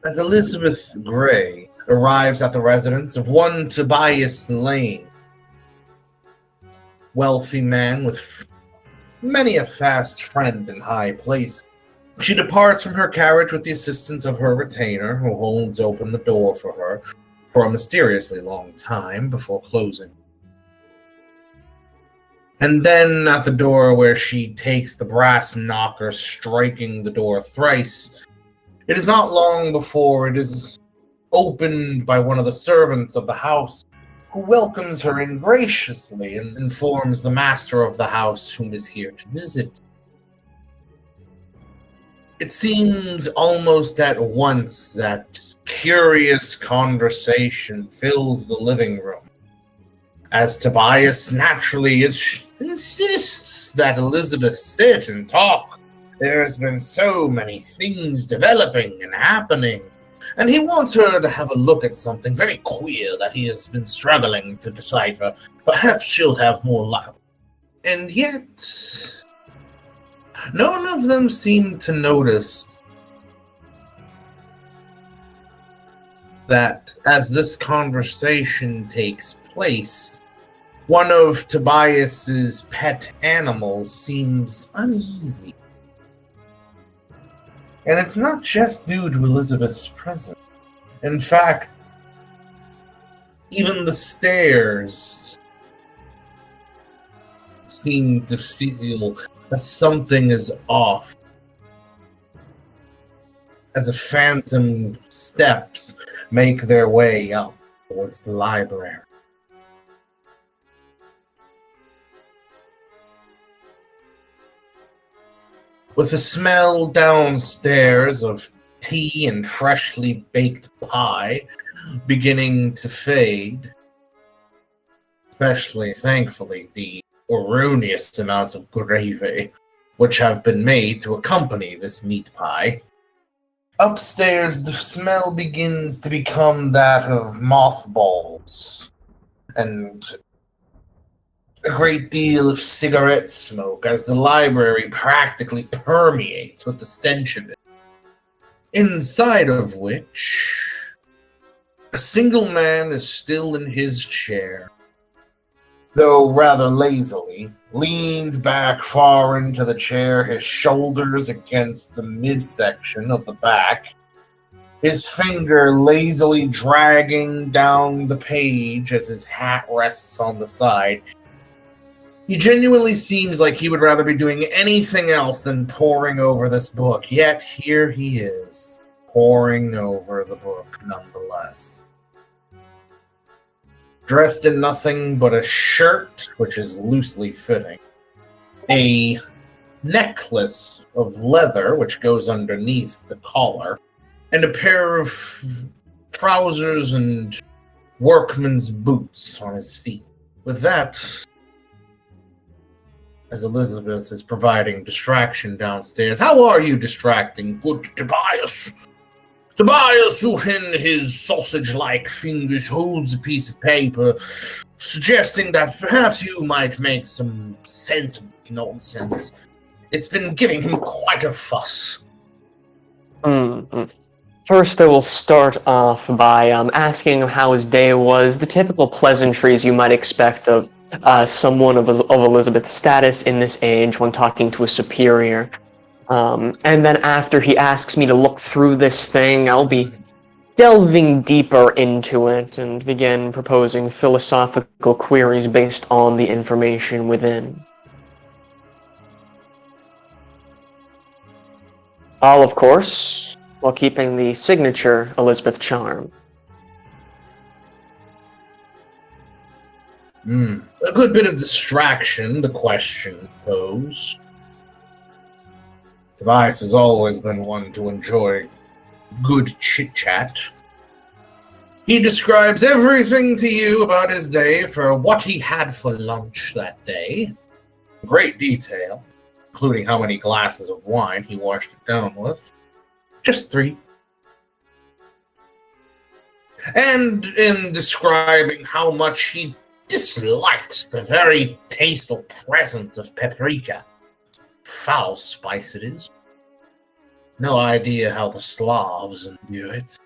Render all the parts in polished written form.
as Elizabeth Gray arrives at the residence of one Tobias Lane, wealthy man with many a fast friend in high place. She departs from her carriage with the assistance of her retainer, who holds open the door for her for a mysteriously long time before closing. And then at the door where she takes the brass knocker, striking the door thrice, it is not long before it is opened by one of the servants of the house, who welcomes her in graciously and informs the master of the house whom is here to visit. It seems almost at once that curious conversation fills the living room, as Tobias naturally insists that Elizabeth sit and talk. There has been so many things developing and happening, and he wants her to have a look at something very queer that he has been struggling to decipher. Perhaps she'll have more luck. And yet, none of them seem to notice that as this conversation takes place, one of Tobias's pet animals seems uneasy. And it's not just due to Elizabeth's presence. In fact, even the stairs seem to feel that something is off, as the phantom steps make their way up towards the library. With the smell downstairs of tea and freshly baked pie beginning to fade, especially, thankfully, the erroneous amounts of gravy which have been made to accompany this meat pie, upstairs the smell begins to become that of mothballs and a great deal of cigarette smoke, as the library practically permeates with the stench of it. Inside of which, a single man is still in his chair, though rather lazily, leaned back far into the chair, his shoulders against the midsection of the back, his finger lazily dragging down the page as his hat rests on the side. He genuinely seems like he would rather be doing anything else than poring over this book, yet here he is, poring over the book nonetheless. Dressed in nothing but a shirt, which is loosely fitting, a necklace of leather, which goes underneath the collar, and a pair of trousers and workman's boots on his feet. With that, as Elizabeth is providing distraction downstairs. How are you distracting, good Tobias? Tobias, who in his sausage-like fingers holds a piece of paper, suggesting that perhaps you might make some sense of nonsense. It's been giving him quite a fuss. First, I will start off by asking him how his day was, the typical pleasantries you might expect of someone of Elizabeth's status in this age when talking to a superior. And then after he asks me to look through this thing, I'll be delving deeper into it and begin proposing philosophical queries based on the information within. All, of course, while keeping the signature Elizabeth charm. A good bit of distraction, the question posed. Tobias has always been one to enjoy good chit-chat. He describes everything to you about his day for what he had for lunch that day. In great detail, including how many glasses of wine he washed it down with. Just 3. And in describing how much he dislikes the very tasteful presence of paprika. Foul spice it is. No idea how the Slavs view it.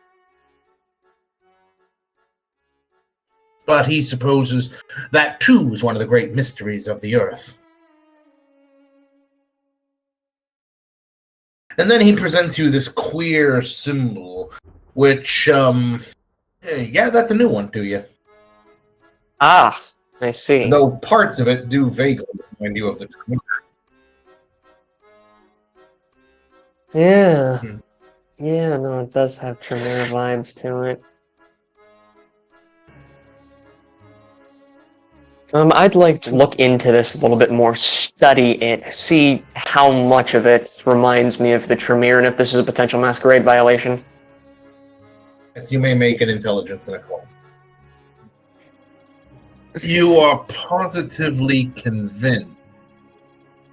But he supposes that too is one of the great mysteries of the earth. And then he presents you this queer symbol, which, yeah, that's a new one to you. Ah, I see. Though parts of it do vaguely remind you of the Tremere. Yeah. Hmm. Yeah, no, it does have Tremere vibes to it. I'd like to look into this a little bit more, study it, see how much of it reminds me of the Tremere, and if this is a potential Masquerade violation. Yes, you may make an intelligence and occult. You are positively convinced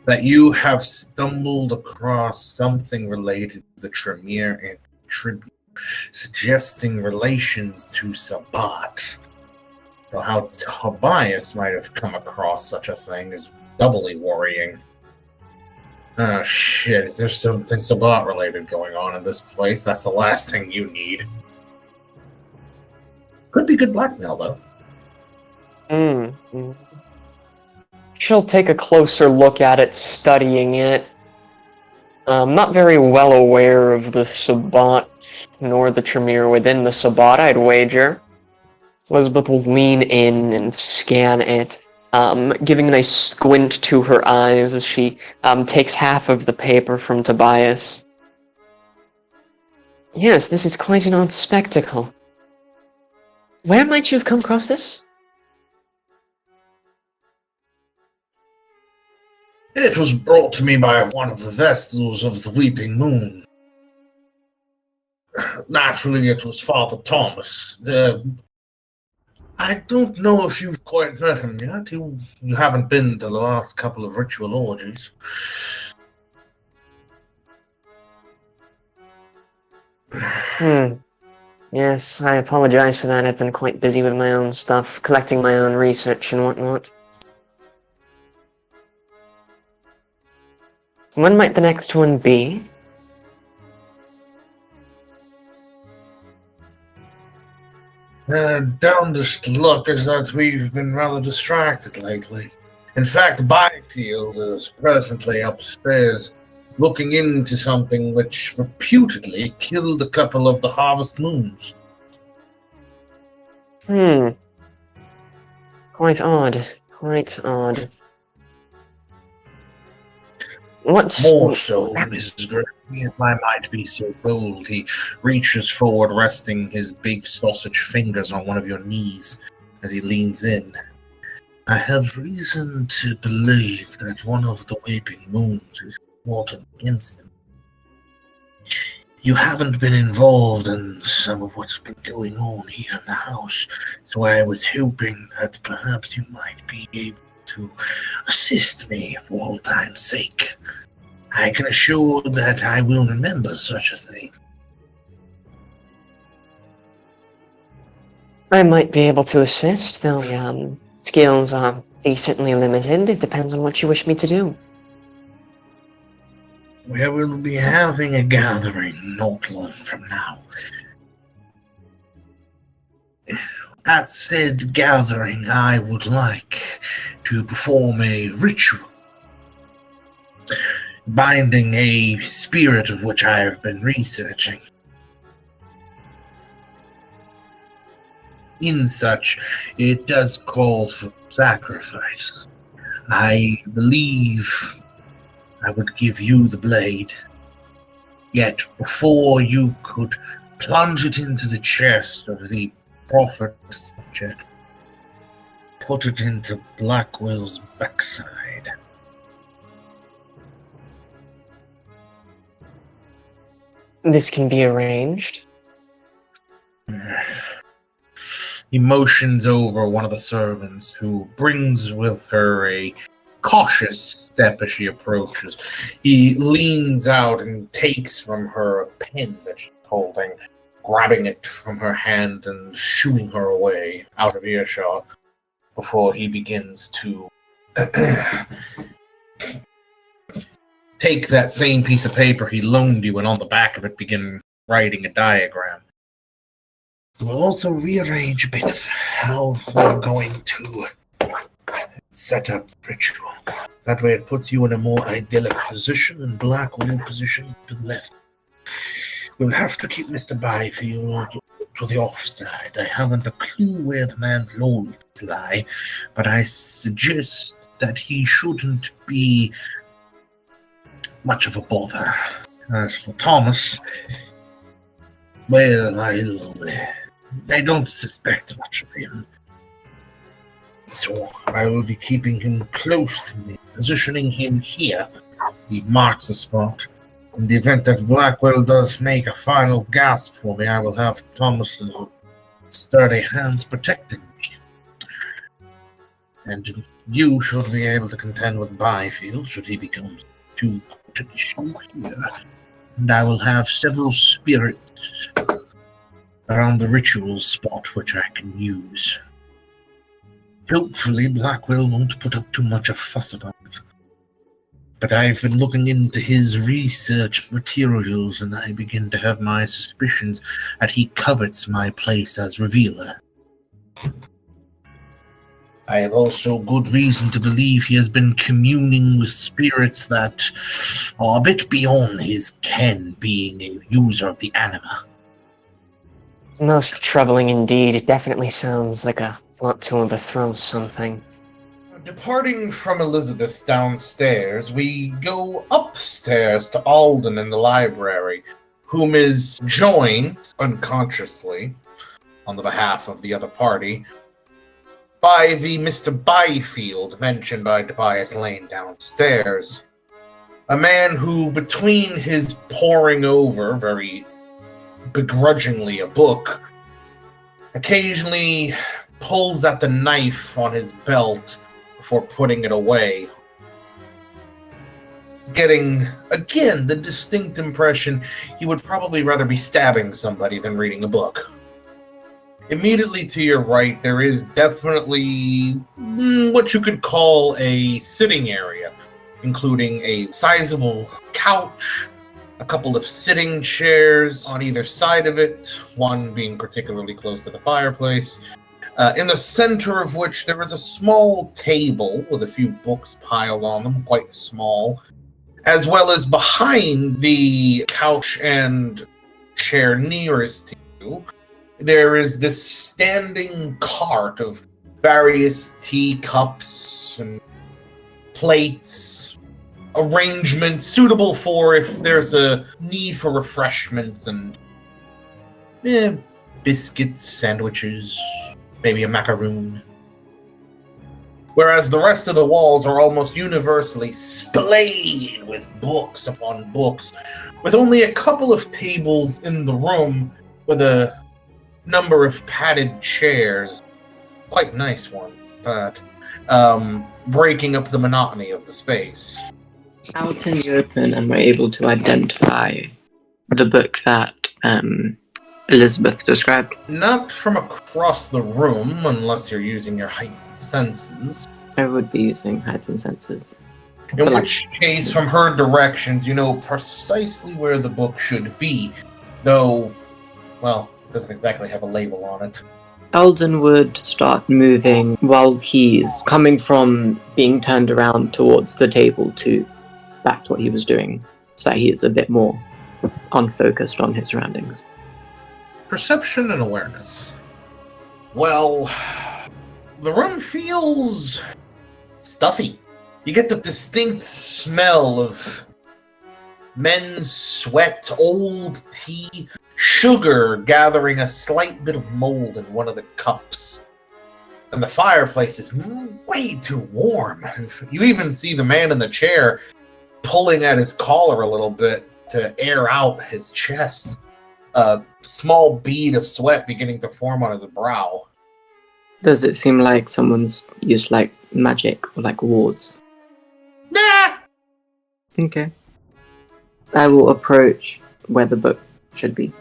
that you have stumbled across something related to the Tremere and Tribute, suggesting relations to Sabbat. So how Tobias might have come across such a thing is doubly worrying. Oh shit, is there something Sabbat related going on in this place? That's the last thing you need. Could be good blackmail, though. She'll take a closer look at it, studying it. Not very well aware of the Sabbat, nor the Tremere within the Sabbat, I'd wager. Elizabeth will lean in and scan it, giving a nice squint to her eyes as she takes half of the paper from Tobias. Yes, this is quite an odd spectacle. Where might you have come across this? It was brought to me by one of the vessels of the Weeping Moon. Naturally, it was Father Thomas. I don't know if you've quite met him yet. You haven't been to the last couple of ritual orgies. Yes, I apologize for that. I've been quite busy with my own stuff, collecting my own research and whatnot. When might the next one be? Darndest luck is that we've been rather distracted lately. In fact, Byfield is presently upstairs looking into something which reputedly killed a couple of the Harvest Moons. Quite odd. Quite odd. What? More so, Mrs. Gray, if I might be so bold. He reaches forward, resting his big sausage fingers on one of your knees as he leans in. I have reason to believe that one of the Weeping Moons is plotting against him. You haven't been involved in some of what's been going on here in the house, so I was hoping that perhaps you might be able to assist me for all time's sake. I can assure that I will remember such a thing. I might be able to assist, though my skills are decently limited. It depends on what you wish me to do. We will be having a gathering not long from now. At said gathering, I would like to perform a ritual, binding a spirit of which I have been researching. In such, it does call for sacrifice. I believe I would give you the blade, yet before you could plunge it into the chest of the prophet subject, put it into Blackwell's backside. This can be arranged. He motions over one of the servants, who brings with her a cautious step as she approaches. He leans out and takes from her a pin that she's holding, grabbing it from her hand and shooing her away out of earshot before he begins to take that same piece of paper he loaned you and on the back of it begin writing a diagram. We'll also rearrange a bit of how we're going to set up the ritual. That way it puts you in a more idyllic position and Black will position to the left. We'll have to keep Mr. Byfield to the offside. I haven't a clue where the man's loyalties lie, but I suggest that he shouldn't be much of a bother. As for Thomas, well, I don't suspect much of him. So I will be keeping him close to me, positioning him here. He marks a spot. In the event that Blackwell does make a final gasp for me, I will have Thomas's sturdy hands protecting me. And you should be able to contend with Byfield should he become too an issue here. And I will have several spirits around the ritual spot which I can use. Hopefully Blackwell won't put up too much of a fuss about it. But I've been looking into his research materials and I begin to have my suspicions that he covets my place as revealer. I have also good reason to believe he has been communing with spirits that are a bit beyond his ken, being a user of the anima. Most troubling indeed. It definitely sounds like a plot to overthrow something. Departing from Elizabeth downstairs, we go upstairs to Alden in the library, whom is joined, unconsciously, on the behalf of the other party, by the Mr. Byfield mentioned by Tobias Lane downstairs. A man who, between his poring over, very begrudgingly, a book, occasionally pulls at the knife on his belt before putting it away. Getting, again, the distinct impression he would probably rather be stabbing somebody than reading a book. Immediately to your right, there is definitely what you could call a sitting area, including a sizable couch, a couple of sitting chairs on either side of it, one being particularly close to the fireplace, in the center of which there is a small table with a few books piled on them, quite small, as well as behind the couch and chair nearest to you, there is this standing cart of various teacups and plates, arrangements suitable for if there's a need for refreshments and biscuits, sandwiches, maybe a macaroon. Whereas the rest of the walls are almost universally splayed with books upon books, with only a couple of tables in the room with a number of padded chairs, quite nice one, but breaking up the monotony of the space. Out in the open, am I able to identify the book that Elizabeth described? Not from across the room, unless you're using your heightened senses. I would be using heightened senses. In which case, from her directions, you know precisely where the book should be, though, well, it doesn't exactly have a label on it. Alden would start moving while he's coming from being turned around towards the table to back to what he was doing, so that he is a bit more unfocused on his surroundings. Perception and awareness. Well, the room feels stuffy. You get the distinct smell of men's sweat, old tea, sugar gathering a slight bit of mold in one of the cups. And the fireplace is way too warm. And you even see the man in the chair pulling at his collar a little bit to air out his chest. A small bead of sweat beginning to form on his brow. Does it seem like someone's used like magic or like wards? Nah! Okay. I will approach where the book should be.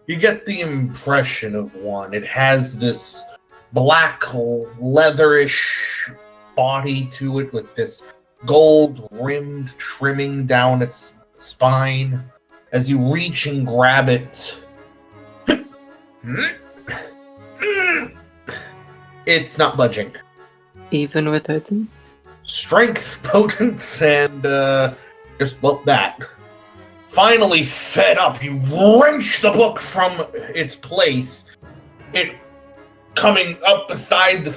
You get the impression of one. It has this black leatherish body to it with this gold-rimmed trimming down its spine. As you reach and grab it, it's not budging. Even without them? Strength, potence, and that. Finally fed up, you wrench the book from its place. It coming up beside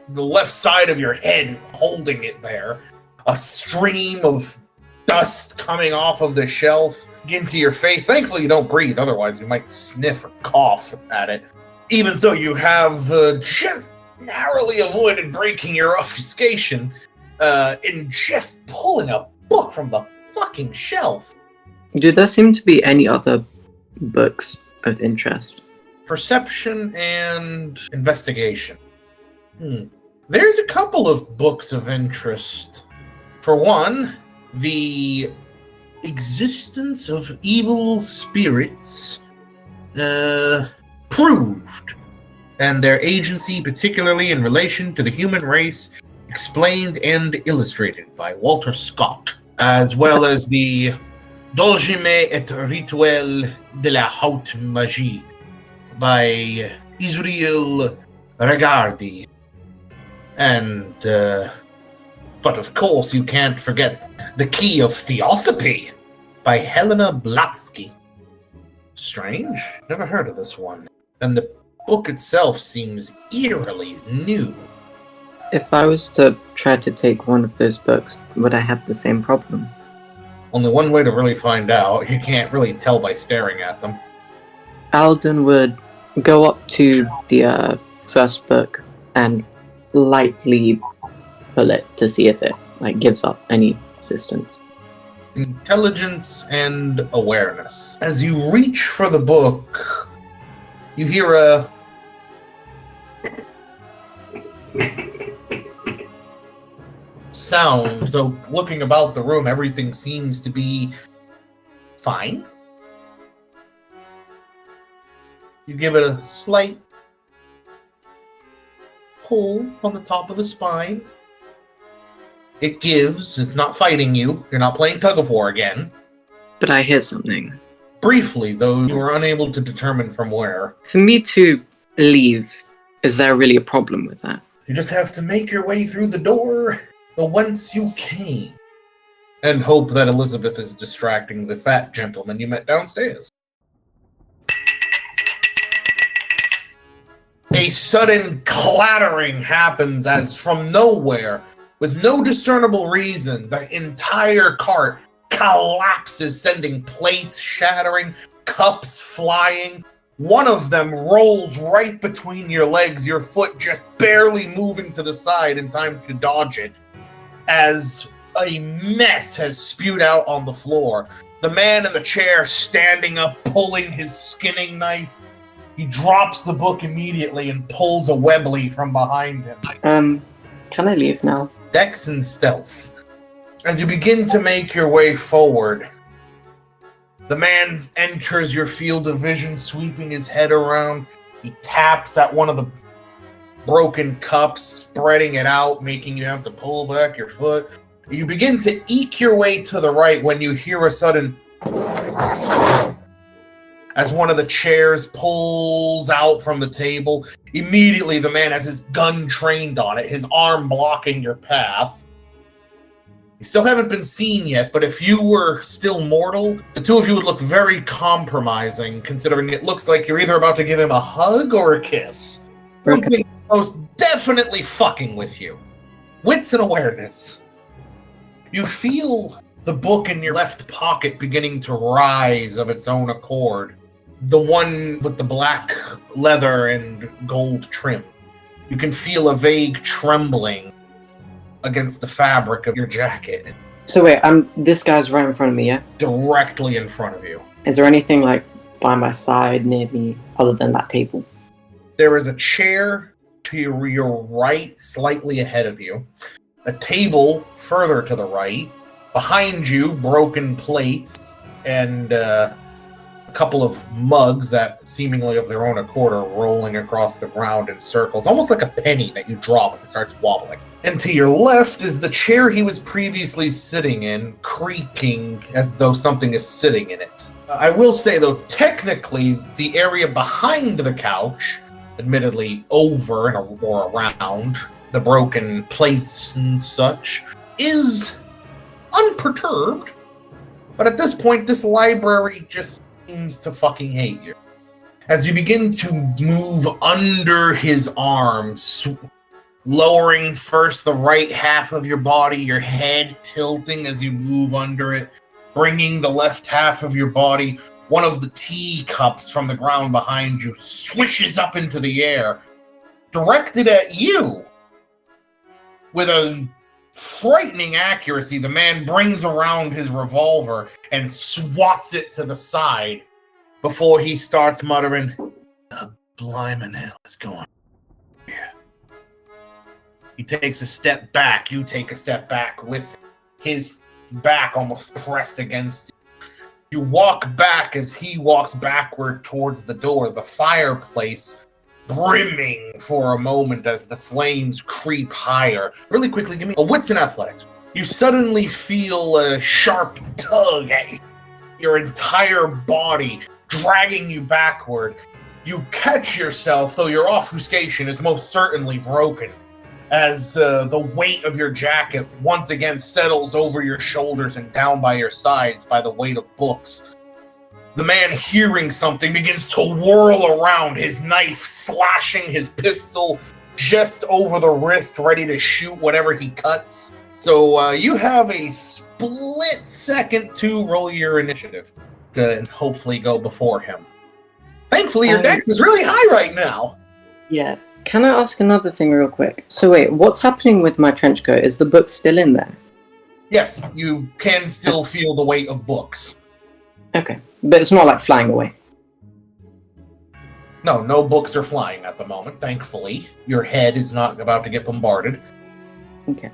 the left side of your head, holding it there. A stream of dust coming off of the shelf into your face. Thankfully, you don't breathe, otherwise you might sniff or cough at it. Even so, you have just narrowly avoided breaking your obfuscation in just pulling a book from the fucking shelf. Do there seem to be any other books of interest? Perception and investigation. There's a couple of books of interest. For one, the existence of evil spirits proved, and their agency, particularly in relation to the human race, explained and illustrated by Walter Scott, as well as the Dogme et Rituel de la Haute Magie by Israel Regardi. And, but of course you can't forget The Key of Theosophy by Helena Blatsky. Strange, never heard of this one. And the book itself seems eerily new. If I was to try to take one of those books, would I have the same problem? Only one way to really find out. You can't really tell by staring at them. Alden would go up to the first book and lightly pull it to see if it gives up any resistance. Intelligence and awareness. As you reach for the book, you hear a sound. So looking about the room, everything seems to be fine. You give it a slight pull on the top of the spine. It gives. It's not fighting you. You're not playing tug of war again. But I hear something. Briefly, though, you were unable to determine from where. For me to leave, is there really a problem with that? You just have to make your way through the door the whence you came. And hope that Elizabeth is distracting the fat gentleman you met downstairs. A sudden clattering happens as from nowhere, with no discernible reason, the entire cart collapses, sending plates shattering, cups flying. One of them rolls right between your legs, your foot just barely moving to the side in time to dodge it, as a mess has spewed out on the floor. The man in the chair standing up, pulling his skinning knife. He drops the book immediately and pulls a Webley from behind him. Can I leave now? Dex and stealth. As you begin to make your way forward, the man enters your field of vision, sweeping his head around. He taps at one of the broken cups, spreading it out, making you have to pull back your foot. You begin to eke your way to the right when you hear a sudden... as one of the chairs pulls out from the table. Immediately, the man has his gun trained on it, his arm blocking your path. You still haven't been seen yet, but if you were still mortal, the two of you would look very compromising, considering it looks like you're either about to give him a hug or a kiss. Okay. Most definitely fucking with you. Wits and awareness. You feel the book in your left pocket beginning to rise of its own accord. The one with the black leather and gold trim. You can feel a vague trembling against the fabric of your jacket. So wait, this guy's right in front of me, yeah? Directly in front of you. Is there anything by my side, near me, other than that table? There is a chair to your right, slightly ahead of you. A table further to the right. Behind you, broken plates and a couple of mugs that seemingly of their own accord are rolling across the ground in circles, almost like a penny that you drop and it starts wobbling. And to your left is the chair he was previously sitting in, creaking as though something is sitting in it. I will say, though, technically, the area behind the couch, admittedly over and or around the broken plates and such, is unperturbed. But at this point, this library just seems to fucking hate you. As you begin to move under his arms, lowering first the right half of your body, your head tilting as you move under it, bringing the left half of your body, one of the teacups from the ground behind you swishes up into the air, directed at you. With a frightening accuracy, the man brings around his revolver and swats it to the side before he starts muttering, "Blimey, hell is going on here." He takes a step back. You take a step back with him. His back almost pressed against you. You walk back as he walks backward towards the door, the fireplace brimming for a moment as the flames creep higher. Really quickly, give me a wits and athletics. You suddenly feel a sharp tug at your entire body, dragging you backward. You catch yourself, though your obfuscation is most certainly broken, as the weight of your jacket once again settles over your shoulders and down by your sides by the weight of books. The man, hearing something, begins to whirl around, his knife slashing his pistol just over the wrist, ready to shoot whatever he cuts. So you have a split second to roll your initiative and hopefully go before him. Thankfully, your dex is really high right now. Yeah. Can I ask another thing real quick? So wait, what's happening with my trench coat? Is the book still in there? Yes, you can still feel the weight of books. Okay, but it's not like flying away. No books are flying at the moment, thankfully. Your head is not about to get bombarded. Okay.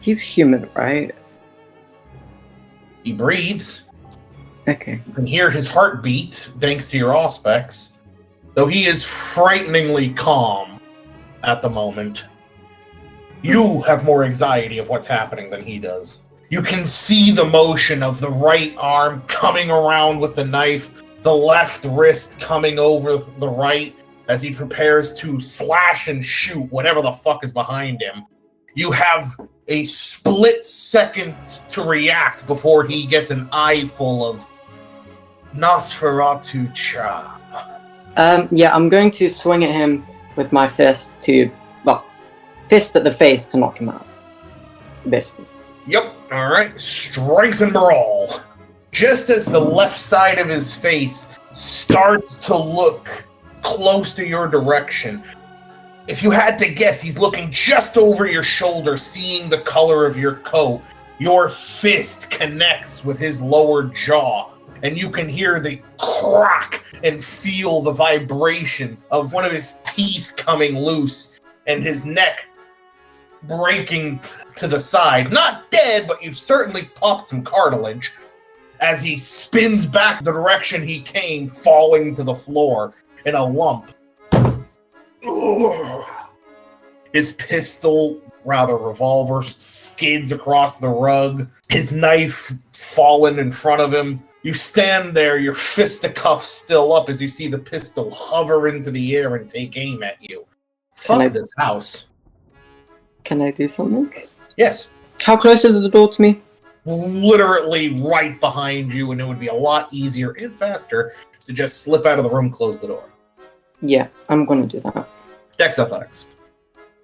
He's human, right? He breathes. Okay. You can hear his heartbeat, thanks to your auspex. Though he is frighteningly calm at the moment. You have more anxiety of what's happening than he does. You can see the motion of the right arm coming around with the knife, the left wrist coming over the right as he prepares to slash and shoot whatever the fuck is behind him. You have a split second to react before he gets an eye full of Nosferatu Cha. Yeah, I'm going to swing at him with my fist fist at the face to knock him out. Basically. Yep, alright. Strength and brawl. Just as the left side of his face starts to look close to your direction, if you had to guess, he's looking just over your shoulder, seeing the color of your coat. Your fist connects with his lower jaw, and you can hear the crack and feel the vibration of one of his teeth coming loose and his neck breaking to the side. Not dead, but you've certainly popped some cartilage as he spins back the direction he came, falling to the floor in a lump. Ugh. His pistol, revolver, skids across the rug. His knife fallen in front of him. You stand there, your fisticuffs still up as you see the pistol hover into the air and take aim at you. Fuck this house. Can I do something? Yes. How close is the door to me? Literally right behind you, and it would be a lot easier and faster to just slip out of the room, close the door. Yeah, I'm gonna do that. Dex athletics.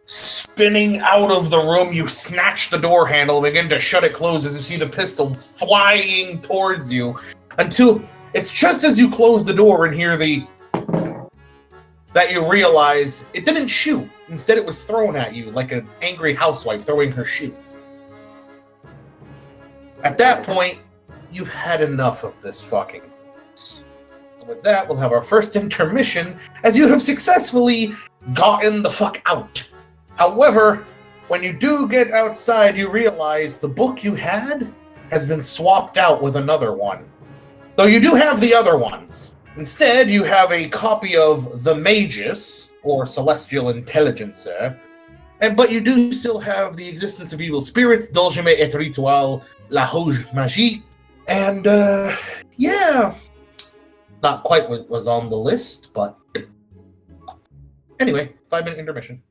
Spinning out of the room, you snatch the door handle and begin to shut it closed as you see the pistol flying towards you, until it's just as you close the door and hear that you realize it didn't shoot. Instead, it was thrown at you like an angry housewife throwing her shoe. At that point, you've had enough of this fucking mess. With that, we'll have our first intermission, as you have successfully gotten the fuck out. However, when you do get outside, you realize the book you had has been swapped out with another one. Though you do have the other ones. Instead, you have a copy of the Magus, or Celestial Intelligencer, but you do still have the existence of evil spirits, Dulcime et Ritual, La Rouge Magie, and, yeah. Not quite what was on the list, but... Anyway, 5-minute intermission.